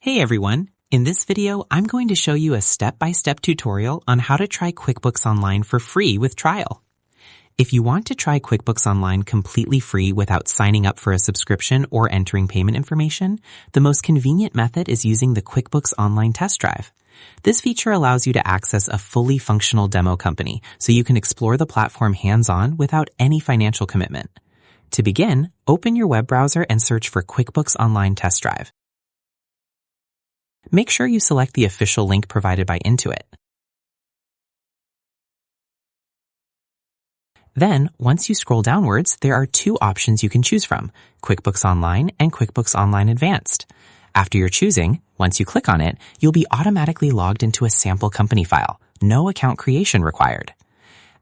Hey everyone! In this video, I'm going to show you a step-by-step tutorial on how to try QuickBooks Online for free with trial. If you want to try QuickBooks Online completely free without signing up for a subscription or entering payment information, the most convenient method is using the QuickBooks Online test drive. This feature allows you to access a fully functional demo company so you can explore the platform hands-on without any financial commitment. To begin, open your web browser and search for QuickBooks Online Test Drive. Make sure you select the official link provided by Intuit. Then, once you scroll downwards, there are two options you can choose from, QuickBooks Online and QuickBooks Online Advanced. After you're choosing, once you click on it, you'll be automatically logged into a sample company file. No account creation required.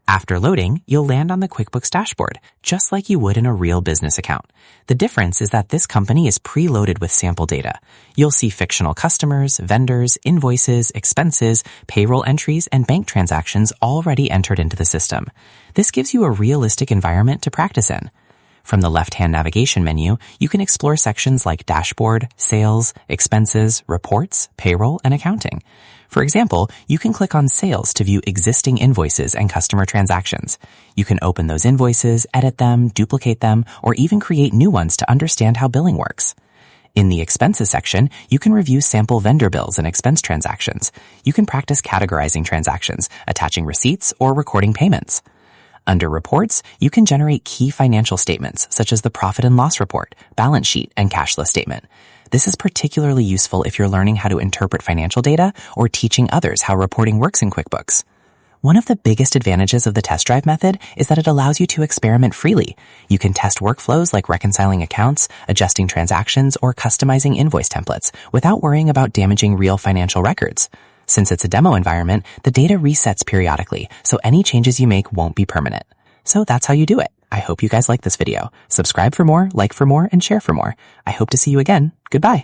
After loading, you'll land on the QuickBooks dashboard, just like you would in a real business account. The difference is that this company is preloaded with sample data. You'll see fictional customers, vendors, invoices, expenses, payroll entries, and bank transactions already entered into the system. This gives you a realistic environment to practice in. From the left-hand navigation menu, you can explore sections like Dashboard, Sales, Expenses, Reports, Payroll, and Accounting. For example, you can click on Sales to view existing invoices and customer transactions. You can open those invoices, edit them, duplicate them, or even create new ones to understand how billing works. In the Expenses section, you can review sample vendor bills and expense transactions. You can practice categorizing transactions, attaching receipts, or recording payments. Under Reports, you can generate key financial statements such as the profit and loss report, balance sheet, and cash flow statement. This is particularly useful if you're learning how to interpret financial data or teaching others how reporting works in QuickBooks. One of the biggest advantages of the test drive method is that it allows you to experiment freely. You can test workflows like reconciling accounts, adjusting transactions, or customizing invoice templates without worrying about damaging real financial records. Since it's a demo environment, the data resets periodically, so any changes you make won't be permanent. So that's how you do it. I hope you guys like this video. Subscribe for more, like for more, and share for more. I hope to see you again. Goodbye.